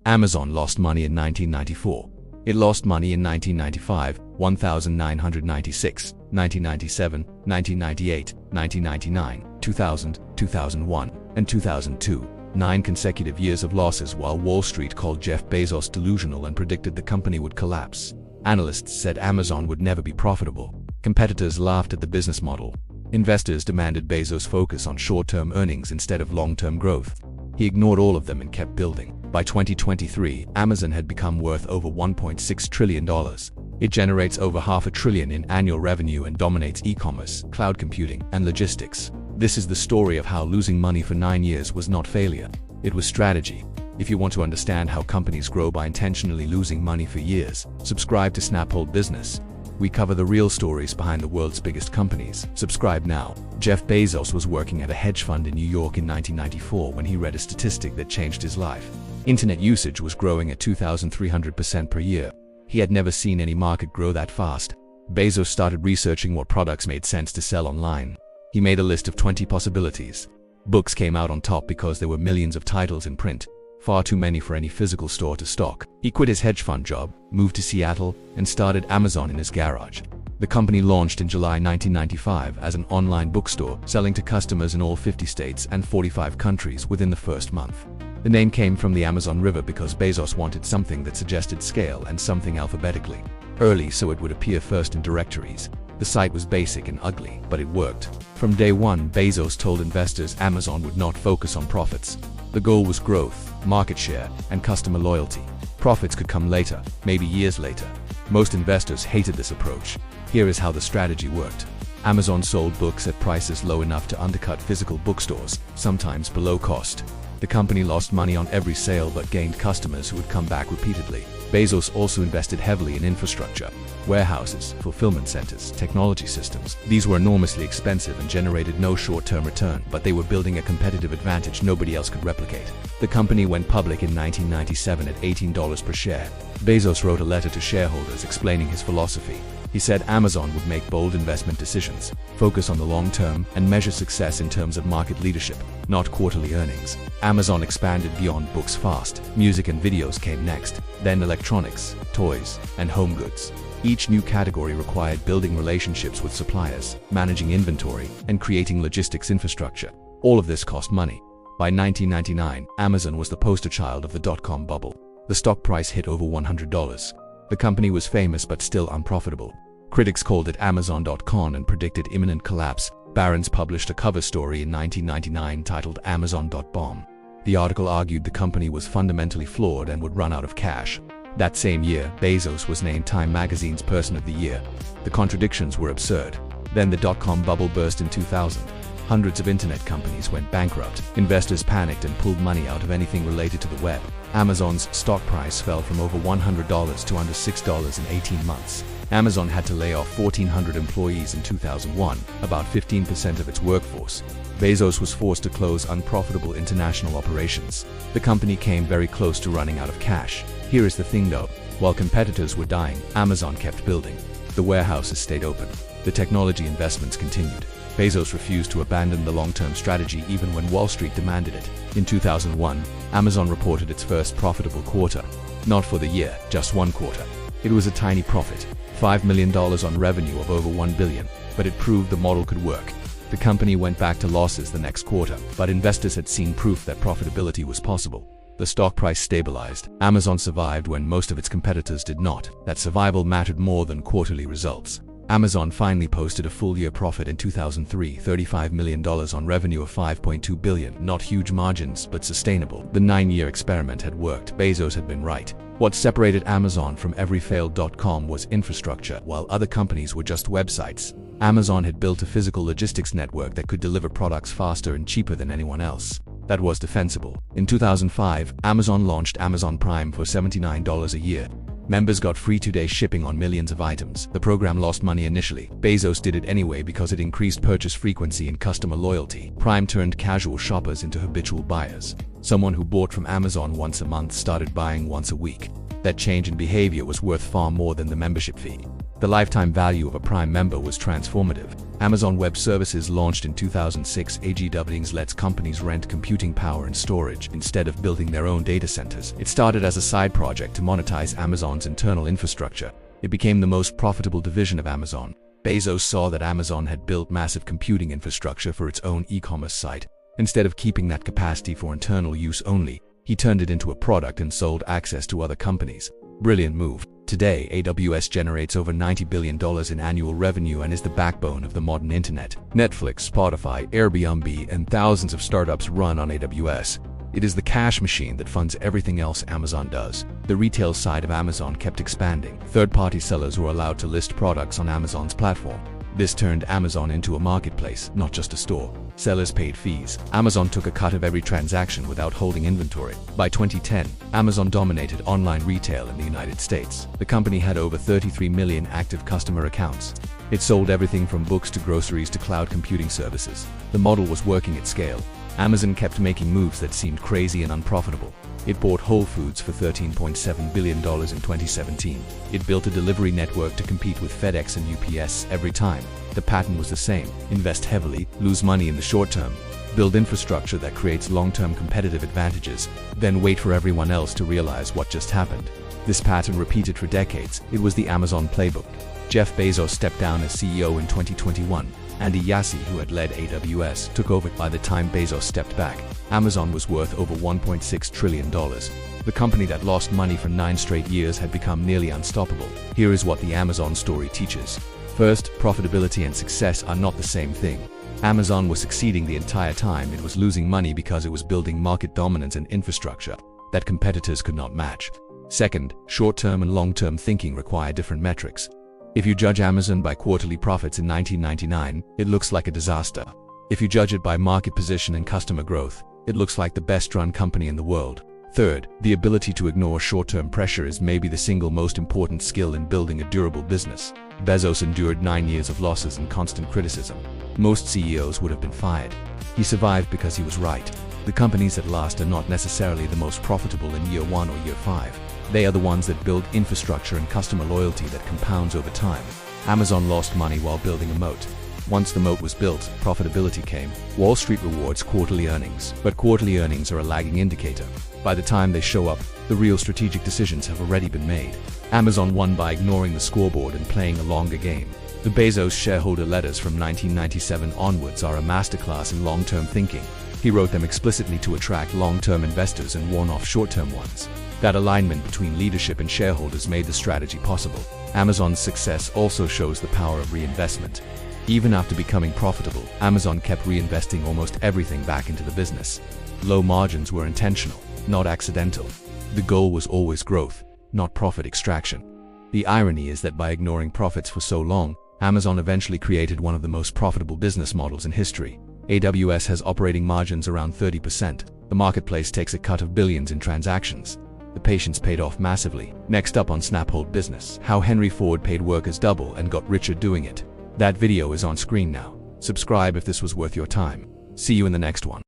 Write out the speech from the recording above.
Amazon lost money in 1994. It lost money in 1995, 1996, 1997, 1998, 1999, 2000, 2001, and 2002. 9 consecutive years of losses, while Wall Street called Jeff Bezos delusional and predicted the company would collapse. Analysts said Amazon would never be profitable. Competitors laughed at the business model. Investors demanded Bezos focus on short-term earnings instead of long-term growth. He ignored all of them and kept building. By 2023, Amazon had become worth over $1.6 trillion. It generates over $500 billion in annual revenue and dominates e-commerce, cloud computing, and logistics. This is the story of how losing money for 9 years was not failure. It was strategy. If you want to understand how companies grow by intentionally losing money for years, subscribe to SnapOldBusiness. We cover the real stories behind the world's biggest companies. Subscribe now. Jeff Bezos was working at a hedge fund in New York in 1994 when he read a statistic that changed his life. Internet usage was growing at 2,300% per year. He had never seen any market grow that fast. Bezos started researching what products made sense to sell online. He made a list of 20 possibilities. Books came out on top because there were millions of titles in print, far too many for any physical store to stock. He quit his hedge fund job, moved to Seattle, and started Amazon in his garage. The company launched in July 1995 as an online bookstore, selling to customers in all 50 states and 45 countries within the first month. The name came from the Amazon River because Bezos wanted something that suggested scale and something alphabetically. Early so it would appear first in directories. The site was basic and ugly, but it worked. From day one, Bezos told investors Amazon would not focus on profits. The goal was growth, market share, and customer loyalty. Profits could come later, maybe years later. Most investors hated this approach. Here is how the strategy worked. Amazon sold books at prices low enough to undercut physical bookstores, sometimes below cost. The company lost money on every sale but gained customers who would come back repeatedly. Bezos also invested heavily in infrastructure, warehouses, fulfillment centers, technology systems. These were enormously expensive and generated no short-term return, but they were building a competitive advantage nobody else could replicate. The company went public in 1997 at $18 per share. Bezos wrote a letter to shareholders explaining his philosophy. He said Amazon would make bold investment decisions, focus on the long term, and measure success in terms of market leadership, not quarterly earnings. Amazon expanded beyond books fast. Music and videos came next, then electronics, toys, and home goods. Each new category required building relationships with suppliers, managing inventory, and creating logistics infrastructure. All of this cost money. By 1999, Amazon was the poster child of the dot-com bubble. The stock price hit over $100. The company was famous but still unprofitable. Critics called it Amazon.com and predicted imminent collapse. Barron's published a cover story in 1999 titled Amazon.bomb. The article argued the company was fundamentally flawed and would run out of cash. That same year, Bezos was named Time magazine's Person of the Year. The contradictions were absurd. Then the dot-com bubble burst in 2000. Hundreds of internet companies went bankrupt. Investors panicked and pulled money out of anything related to the web. Amazon's stock price fell from over $100 to under $6 in 18 months. Amazon had to lay off 1,400 employees in 2001, about 15% of its workforce. Bezos was forced to close unprofitable international operations. The company came very close to running out of cash. Here is the thing though, while competitors were dying, Amazon kept building. The warehouses stayed open. The technology investments continued. Bezos refused to abandon the long-term strategy even when Wall Street demanded it. In 2001, Amazon reported its first profitable quarter. Not for the year, just one quarter. It was a tiny profit, $5 million on revenue of over $1 billion, but it proved the model could work. The company went back to losses the next quarter, but investors had seen proof that profitability was possible. The stock price stabilized. Amazon survived when most of its competitors did not. That survival mattered more than quarterly results. Amazon finally posted a full-year profit in 2003, $35 million on revenue of $5.2 billion. Not huge margins, but sustainable. The 9-year experiment had worked. Bezos had been right. What separated Amazon from every failed dot-com was infrastructure. While other companies were just websites, Amazon had built a physical logistics network that could deliver products faster and cheaper than anyone else. That was defensible. In 2005, Amazon launched Amazon Prime for $79 a year. Members got free 2-day shipping on millions of items. The program lost money initially. Bezos did it anyway because it increased purchase frequency and customer loyalty. Prime turned casual shoppers into habitual buyers. Someone who bought from Amazon once a month started buying once a week. That change in behavior was worth far more than the membership fee. The lifetime value of a Prime member was transformative. Amazon Web Services launched in 2006. AWS lets companies rent computing power and storage instead of building their own data centers. It started as a side project to monetize Amazon's internal infrastructure. It became the most profitable division of Amazon. Bezos saw that Amazon had built massive computing infrastructure for its own e-commerce site. Instead of keeping that capacity for internal use only, he turned it into a product and sold access to other companies. Brilliant move. Today, AWS generates over $90 billion in annual revenue and is the backbone of the modern internet. Netflix, Spotify, Airbnb, and thousands of startups run on AWS. It is the cash machine that funds everything else Amazon does. The retail side of Amazon kept expanding. Third-party sellers were allowed to list products on Amazon's platform. This turned Amazon into a marketplace, not just a store. Sellers paid fees. Amazon took a cut of every transaction without holding inventory. By 2010, Amazon dominated online retail in the United States. The company had over 33 million active customer accounts. It sold everything from books to groceries to cloud computing services. The model was working at scale. Amazon kept making moves that seemed crazy and unprofitable. It bought Whole Foods for $13.7 billion in 2017. It built a delivery network to compete with FedEx and UPS every time. The pattern was the same: invest heavily, lose money in the short term, build infrastructure that creates long-term competitive advantages, then wait for everyone else to realize what just happened. This pattern repeated for decades. It was the Amazon playbook. Jeff Bezos stepped down as CEO in 2021. Andy Jassy, who had led AWS, took over. By the time Bezos stepped back, Amazon was worth over $1.6 trillion. The company that lost money for 9 straight years had become nearly unstoppable. Here is what the Amazon story teaches. First, profitability and success are not the same thing. Amazon was succeeding the entire time. It was losing money because it was building market dominance and infrastructure that competitors could not match. Second, short-term and long-term thinking require different metrics. If you judge Amazon by quarterly profits in 1999, it looks like a disaster. If you judge it by market position and customer growth, it looks like the best-run company in the world. Third, the ability to ignore short-term pressure is maybe the single most important skill in building a durable business. Bezos endured 9 years of losses and constant criticism. Most CEOs would have been fired. He survived because he was right. The companies that last are not necessarily the most profitable in year 1 or year 5. They are the ones that build infrastructure and customer loyalty that compounds over time. Amazon lost money while building a moat. Once the moat was built, profitability came. Wall Street rewards quarterly earnings, but quarterly earnings are a lagging indicator. By the time they show up, the real strategic decisions have already been made. Amazon won by ignoring the scoreboard and playing a longer game. The Bezos shareholder letters from 1997 onwards are a masterclass in long-term thinking. He wrote them explicitly to attract long-term investors and warn off short-term ones. That alignment between leadership and shareholders made the strategy possible. Amazon's success also shows the power of reinvestment. Even after becoming profitable, Amazon kept reinvesting almost everything back into the business. Low margins were intentional, not accidental. The goal was always growth, not profit extraction. The irony is that by ignoring profits for so long, Amazon eventually created one of the most profitable business models in history. AWS has operating margins around 30%. The marketplace takes a cut of billions in transactions. The patience paid off massively. Next up on SnapOldBusiness, how Henry Ford paid workers double and got richer doing it. That video is on screen now. Subscribe if this was worth your time. See you in the next one.